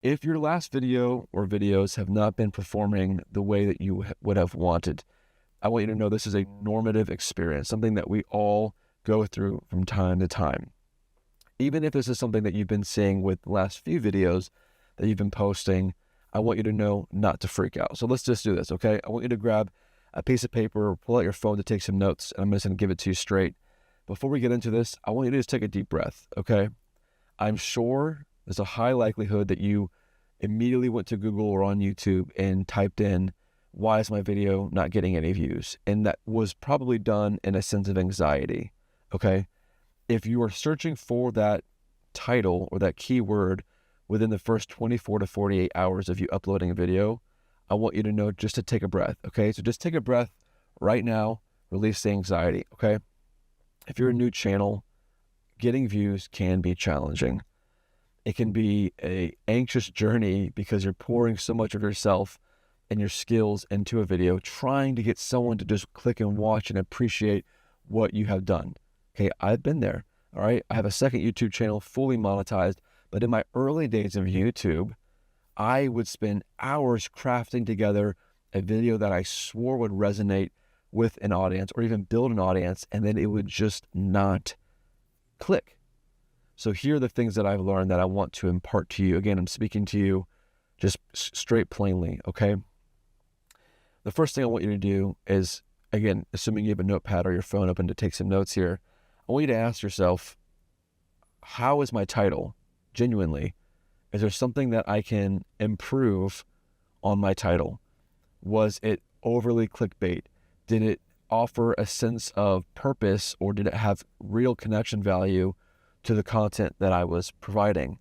If your last video or videos have not been performing the way that you would have wanted, I want you to know this is a normative experience, something that we all go through from time to time. Even if this is something that you've been seeing with the last few videos that you've been posting, I want you to know not to freak out. So let's just do this, okay? I want you to grab a piece of paper or pull out your phone to take some notes, and I'm just going to give it to you straight. Before we get into this, I want you to just take a deep breath, okay? I'm sure there's a high likelihood that you immediately went to Google or on YouTube and typed in, why is my video not getting any views? And that was probably done in a sense of anxiety, okay? If you are searching for that title or that keyword within the first 24 to 48 hours of you uploading a video, I want you to know just to take a breath, okay? So just take a breath right now, release the anxiety, okay? If you're a new channel, getting views can be challenging. It can be an anxious journey because you're pouring so much of yourself and your skills into a video, trying to get someone to just click and watch and appreciate what you have done. Okay, I've been there, all right? I have a second YouTube channel fully monetized, but in my early days of YouTube, I would spend hours crafting together a video that I swore would resonate with an audience or even build an audience, and then it would just not click. So here are the things that I've learned that I want to impart to you. Again, I'm speaking to you just straight plainly, okay? The first thing I want you to do is, again, assuming you have a notepad or your phone open to take some notes here, I want you to ask yourself, how is my title? Genuinely, is there something that I can improve on my title? Was it overly clickbait? Did it offer a sense of purpose, or did it have real connection value to the content that I was providing?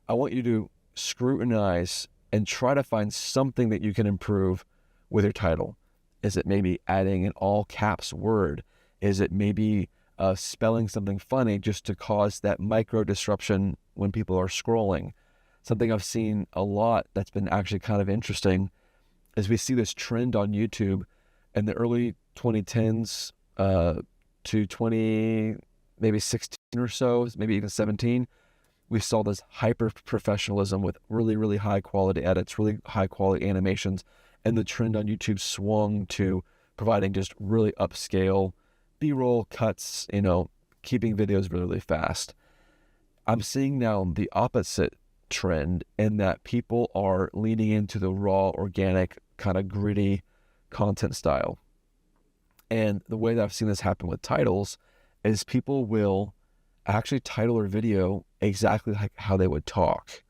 I want you to scrutinize and try to find something that you can improve with your title. Is it maybe adding an all caps word? Is it maybe spelling something funny just to cause that micro disruption when people are scrolling? Something I've seen a lot that's been actually kind of interesting is we see this trend on YouTube in the early 2010s to 20, maybe 16 or so, maybe even 17. We saw this hyper professionalism with really, really high quality edits, really high quality animations. And the trend on YouTube swung to providing just really upscale B-roll cuts, keeping videos really, really fast. I'm seeing now the opposite trend in that people are leaning into the raw, organic, kind of gritty content style. And the way that I've seen this happen with titles is people will actually title their video exactly like how they would talk.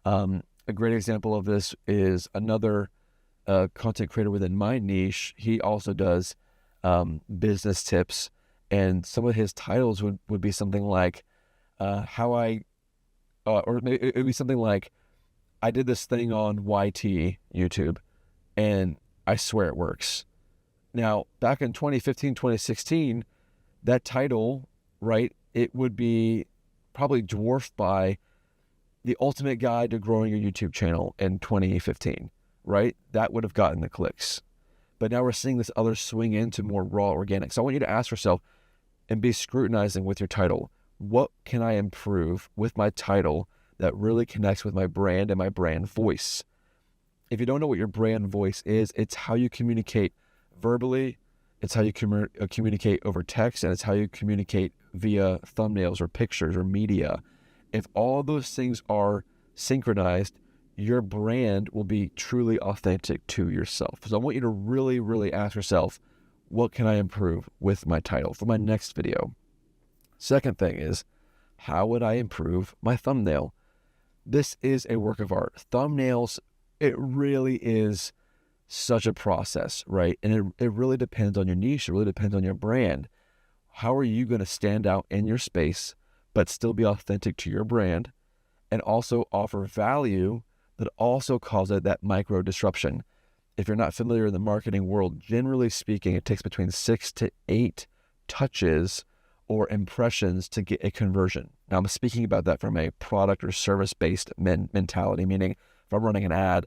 A great example of this is another content creator within my niche. He also does business tips, and some of his titles would be something like or maybe it would be something like, I did this thing on YT YouTube and I swear it works. Now, back in 2015, 2016, that title, right, it would be probably dwarfed by the ultimate guide to growing your YouTube channel in 2015, right? That would have gotten the clicks. But now we're seeing this other swing into more raw, organic. So I want you to ask yourself and be scrutinizing with your title. What can I improve with my title that really connects with my brand and my brand voice? If you don't know what your brand voice is, it's how you communicate verbally, it's how you communicate over text, and it's how you communicate via thumbnails or pictures or media. If all those things are synchronized, your brand will be truly authentic to yourself. So I want you to really, really ask yourself, what can I improve with my title for my next video? Second thing is, how would I improve my thumbnail? This is a work of art. Thumbnails, it really is such a process, right? And it really depends on your niche. It really depends on your brand. How are you going to stand out in your space, but still be authentic to your brand, and also offer value that also causes that micro disruption? If you're not familiar in the marketing world, generally speaking, it takes between 6 to 8 touches or impressions to get a conversion. Now, I'm speaking about that from a product or service-based mentality, meaning if I'm running an ad,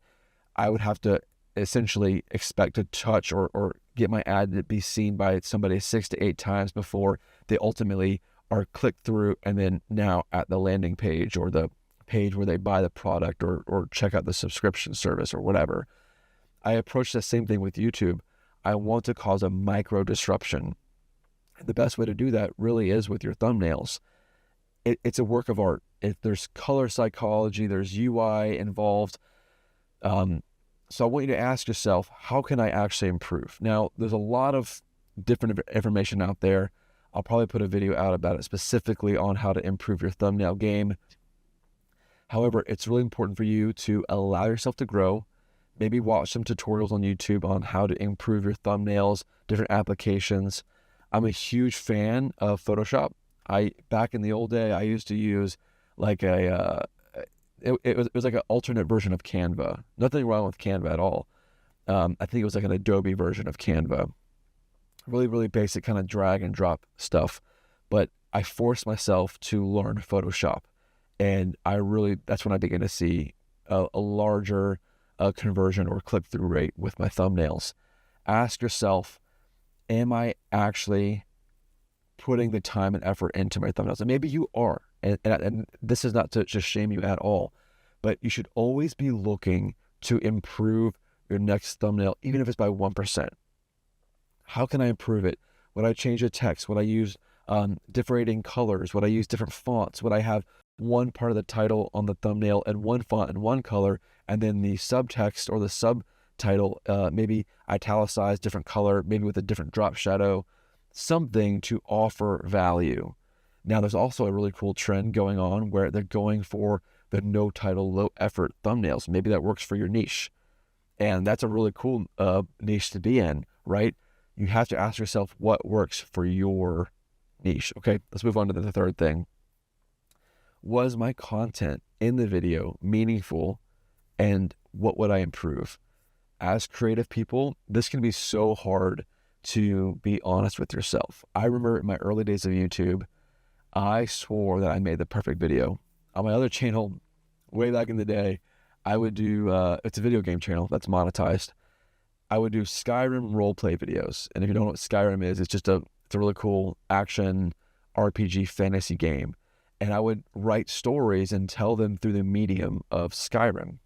I would have to essentially expect to touch or get my ad to be seen by somebody 6 to 8 times before they ultimately are clicked through and then now at the landing page or the page where they buy the product or check out the subscription service or whatever. I approach the same thing with YouTube. I want to cause a micro disruption. The best way to do that really is with your thumbnails. It's a work of art. If there's color psychology, there's UI involved. So I want you to ask yourself, how can I actually improve? Now, there's a lot of different information out there. I'll probably put a video out about it specifically on how to improve your thumbnail game. However, it's really important for you to allow yourself to grow. Maybe watch some tutorials on YouTube on how to improve your thumbnails, different applications. I'm a huge fan of Photoshop. Back in the old day, I used to use like it was like an alternate version of Canva. Nothing wrong with Canva at all. I think it was like an Adobe version of Canva. Really, really basic kind of drag and drop stuff. But I forced myself to learn Photoshop. And that's when I began to see a larger conversion or click-through rate with my thumbnails. Ask yourself, am I actually putting the time and effort into my thumbnails? And maybe you are. And this is not to just shame you at all, but you should always be looking to improve your next thumbnail, even if it's by 1%. How can I improve it? Would I change the text? Would I use differentiating colors? Would I use different fonts? Would I have one part of the title on the thumbnail and one font and one color, and then the subtext or the subtitle maybe italicized, different color, maybe with a different drop shadow, something to offer value. Now, there's also a really cool trend going on where they're going for the no title, low effort thumbnails. Maybe that works for your niche. And that's a really cool niche to be in, right? You have to ask yourself what works for your niche. Okay, let's move on to the third thing. Was my content in the video meaningful, and what would I improve? As creative people, this can be so hard to be honest with yourself. I remember in my early days of YouTube, I swore that I made the perfect video. On my other channel, way back in the day, I would do, it's a video game channel that's monetized. I would do Skyrim roleplay videos. And if you don't know what Skyrim is, it's a really cool action RPG fantasy game. And I would write stories and tell them through the medium of Skyrim.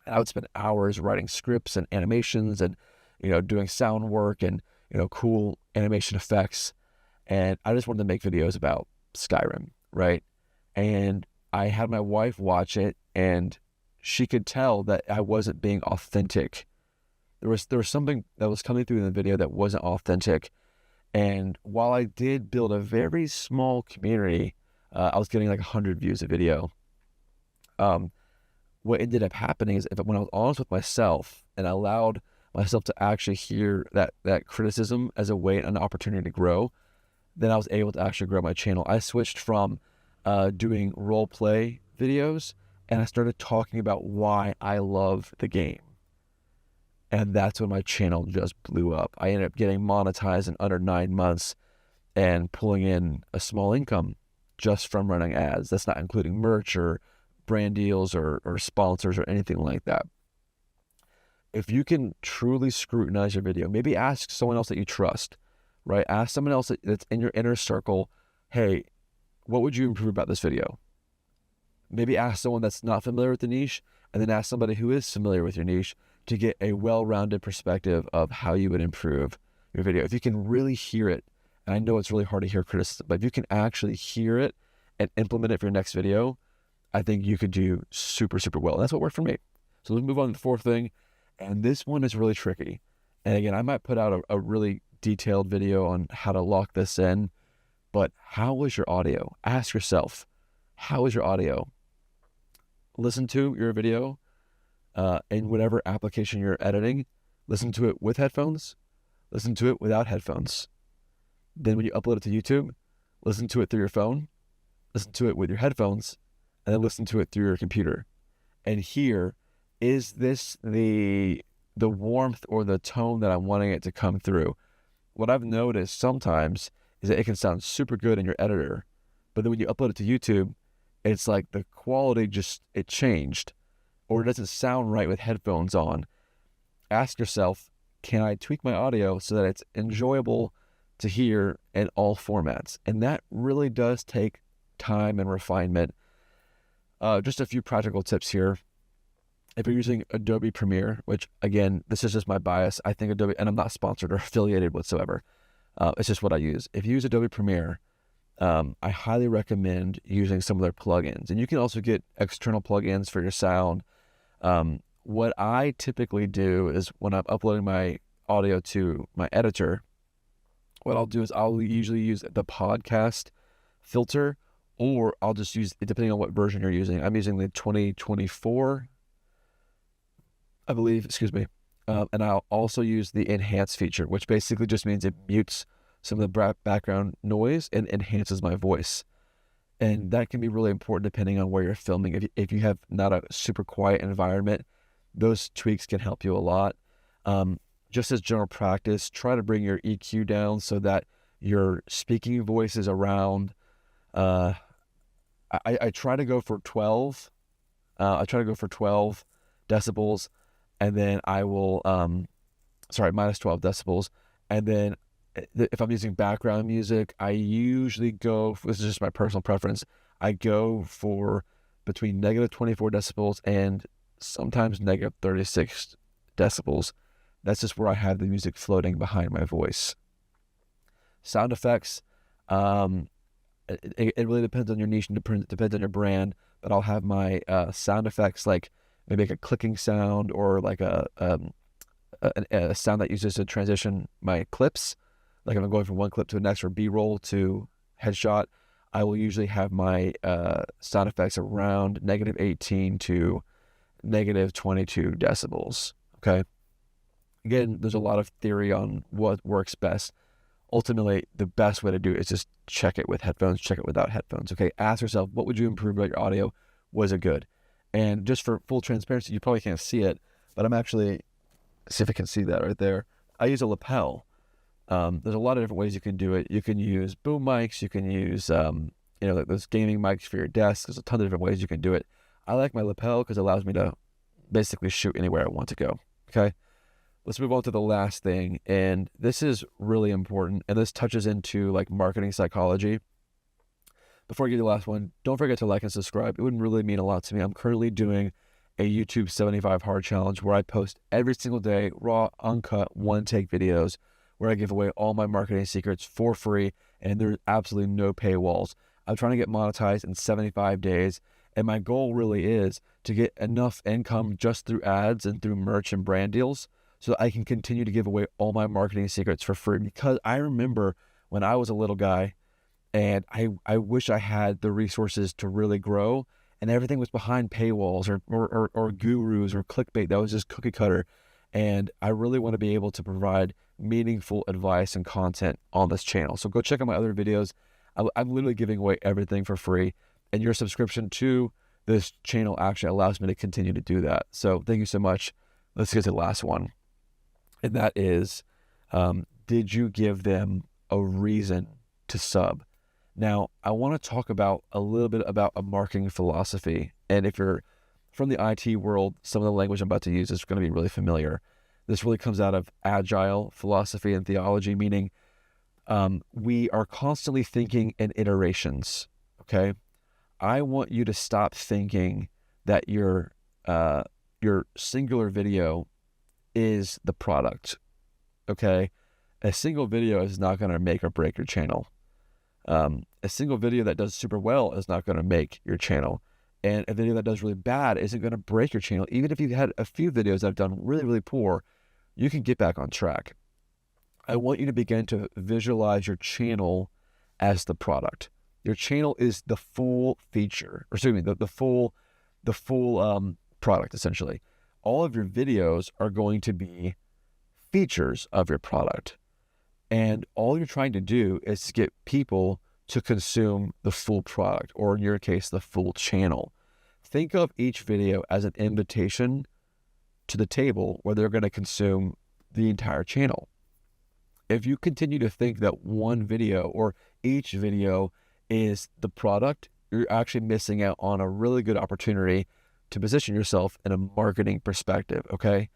And I would spend hours writing scripts and animations and, doing sound work and, cool animation effects. And I just wanted to make videos about Skyrim, right? And I had my wife watch it, and she could tell that I wasn't being authentic. There was something that was coming through in the video that wasn't authentic. And while I did build a very small community, I was getting like 100 views a video. What ended up happening is when I was honest with myself and I allowed myself to actually hear that criticism as a way, an opportunity to grow, then I was able to actually grow my channel. I switched from doing role play videos, and I started talking about why I love the game. And that's when my channel just blew up. I ended up getting monetized in under 9 months and pulling in a small income just from running ads. That's not including merch or brand deals or sponsors or anything like that. If you can truly scrutinize your video, maybe ask someone else that you trust, right? Ask someone else that's in your inner circle, hey, what would you improve about this video? Maybe ask someone that's not familiar with the niche, and then ask somebody who is familiar with your niche to get a well-rounded perspective of how you would improve your video. If you can really hear it, and I know it's really hard to hear criticism, but if you can actually hear it and implement it for your next video, I think you could do super, super well. And that's what worked for me. So let's move on to the fourth thing. And this one is really tricky. And again, I might put out a really detailed video on how to lock this in, but how was your audio? Ask yourself, how is your audio? Listen to your video in whatever application you're editing. Listen to it with headphones. Listen to it without headphones. Then when you upload it to YouTube, listen to it through your phone. Listen to it with your headphones, and then listen to it through your computer. And here, is this the warmth or the tone that I'm wanting it to come through? What I've noticed sometimes is that it can sound super good in your editor, but then when you upload it to YouTube, it's like the quality it changed, or it doesn't sound right with headphones on. Ask yourself, can I tweak my audio so that it's enjoyable to hear in all formats? And that really does take time and refinement. Just a few practical tips here. If you're using Adobe Premiere, which again, this is just my bias, I think Adobe, and I'm not sponsored or affiliated whatsoever. It's just what I use. If you use Adobe Premiere, I highly recommend using some of their plugins. And you can also get external plugins for your sound. What I typically do is when I'm uploading my audio to my editor, what I'll do is I'll usually use the podcast filter, or I'll just use, depending on what version you're using. I'm using the 2024, I believe, and I'll also use the enhance feature, which basically just means it mutes some of the background noise and enhances my voice. And that can be really important depending on where you're filming. If you have not a super quiet environment, those tweaks can help you a lot. Just as general practice, try to bring your EQ down so that your speaking voice is around, I try to go for 12. I try to go for 12 decibels, and then I will, minus 12 decibels. And then if I'm using background music, I usually go, this is just my personal preference, I go for between negative 24 decibels and sometimes negative 36 decibels. That's just where I have the music floating behind my voice. Sound effects, it really depends on your niche and depends on your brand, but I'll have my sound effects like maybe like a clicking sound, or like a sound that uses to transition my clips. Like if I'm going from one clip to the next, or B-roll to headshot, I will usually have my sound effects around negative 18 to negative 22 decibels. Okay. Again, there's a lot of theory on what works best. Ultimately, the best way to do it is just check it with headphones, check it without headphones. Okay. Ask yourself, what would you improve about your audio? Was it good? And just for full transparency, you probably can't see it, but I'm actually, see if I can see that right there. I use a lapel. There's a lot of different ways you can do it. You can use boom mics. You can use, like those gaming mics for your desk. There's a ton of different ways you can do it. I like my lapel because it allows me to basically shoot anywhere I want to go. Okay. Let's move on to the last thing. And this is really important. And this touches into like marketing psychology. Before I get to the last one, don't forget to like and subscribe. It would really mean a lot to me. I'm currently doing a YouTube 75 hard challenge where I post every single day, raw, uncut, one-take videos where I give away all my marketing secrets for free, and there's absolutely no paywalls. I'm trying to get monetized in 75 days, and my goal really is to get enough income just through ads and through merch and brand deals so that I can continue to give away all my marketing secrets for free. Because I remember when I was a little guy, and I wish I had the resources to really grow, and everything was behind paywalls or gurus or clickbait that was just cookie cutter. And I really want to be able to provide meaningful advice and content on this channel. So go check out my other videos. I'm literally giving away everything for free, and your subscription to this channel actually allows me to continue to do that. So thank you so much. Let's get to the last one. And that is, did you give them a reason to sub? Now, I want to talk about a little bit about a marketing philosophy. And if you're from the IT world, some of the language I'm about to use is going to be really familiar. This really comes out of agile philosophy and theology, meaning we are constantly thinking in iterations, okay? I want you to stop thinking that your singular video is the product, okay? A single video is not going to make or break your channel. A single video that does super well is not going to make your channel. And a video that does really bad isn't going to break your channel. Even if you've had a few videos that have done really, really poor, you can get back on track. I want you to begin to visualize your channel as the product. Your channel is the full feature, or excuse me, the full product, essentially. All of your videos are going to be features of your product. And all you're trying to do is to get people to consume the full product, or in your case, the full channel. Think of each video as an invitation to the table where they're going to consume the entire channel. If you continue to think that one video or each video is the product, you're actually missing out on a really good opportunity to position yourself in a marketing perspective, okay?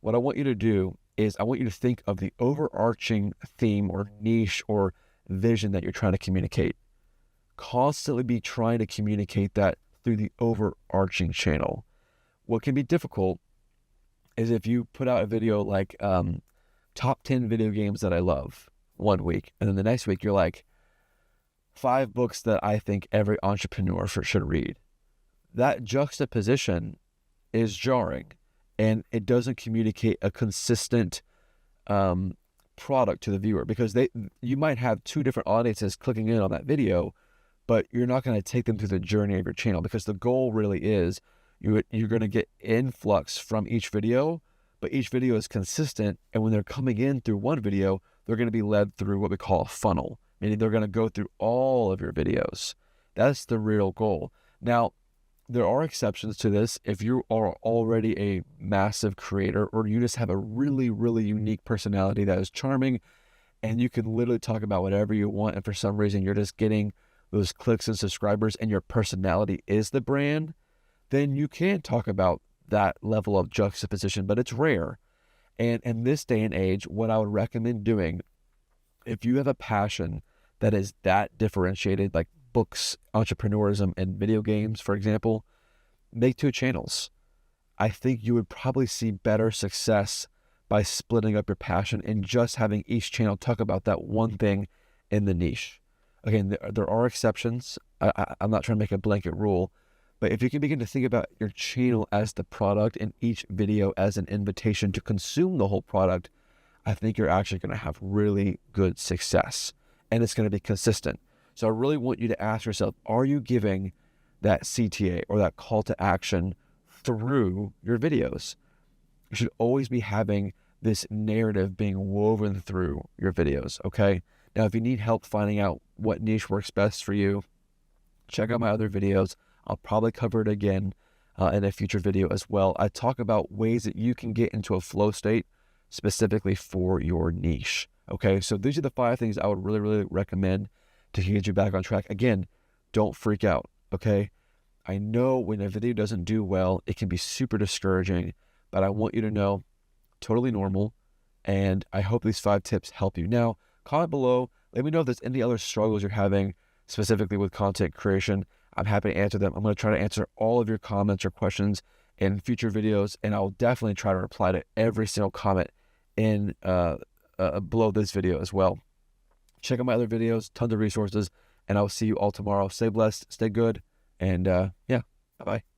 What I want you to do is I want you to think of the overarching theme or niche or vision that you're trying to communicate. Constantly be trying to communicate that through the overarching channel. What can be difficult is if you put out a video like top 10 video games that I love one week, and then the next week you're like, 5 books that I think every entrepreneur should read. That juxtaposition is jarring, and it doesn't communicate a consistent product to the viewer, because you might have 2 different audiences clicking in on that video, but you're not going to take them through the journey of your channel, because the goal really is you're going to get influx from each video, but each video is consistent, and when they're coming in through one video, they're going to be led through what we call a funnel, meaning they're going to go through all of your videos. That's the real goal. Now, there are exceptions to this. If you are already a massive creator, or you just have a really, really unique personality that is charming, and you can literally talk about whatever you want, and for some reason you're just getting those clicks and subscribers, and your personality is the brand, then you can talk about that level of juxtaposition, but it's rare. And in this day and age, what I would recommend doing, if you have a passion that is that differentiated, like books, entrepreneurism, and video games, for example, make 2 channels. I think you would probably see better success by splitting up your passion and just having each channel talk about that one thing in the niche. Again, there are exceptions. I'm not trying to make a blanket rule, but if you can begin to think about your channel as the product and each video as an invitation to consume the whole product, I think you're actually going to have really good success, and it's going to be consistent. So I really want you to ask yourself, are you giving that CTA or that call to action through your videos? You should always be having this narrative being woven through your videos, okay? Now, if you need help finding out what niche works best for you, check out my other videos. I'll probably cover it again in a future video as well. I talk about ways that you can get into a flow state specifically for your niche. Okay, so these are the 5 things I would really, really recommend to get you back on track. Again, don't freak out, okay? I know when a video doesn't do well, it can be super discouraging, but I want you to know, totally normal, and I hope these 5 tips help you. Now, comment below. Let me know if there's any other struggles you're having specifically with content creation. I'm happy to answer them. I'm going to try to answer all of your comments or questions in future videos, and I'll definitely try to reply to every single comment in below this video as well. Check out my other videos, tons of resources, and I'll see you all tomorrow. Stay blessed, stay good, and yeah, bye-bye.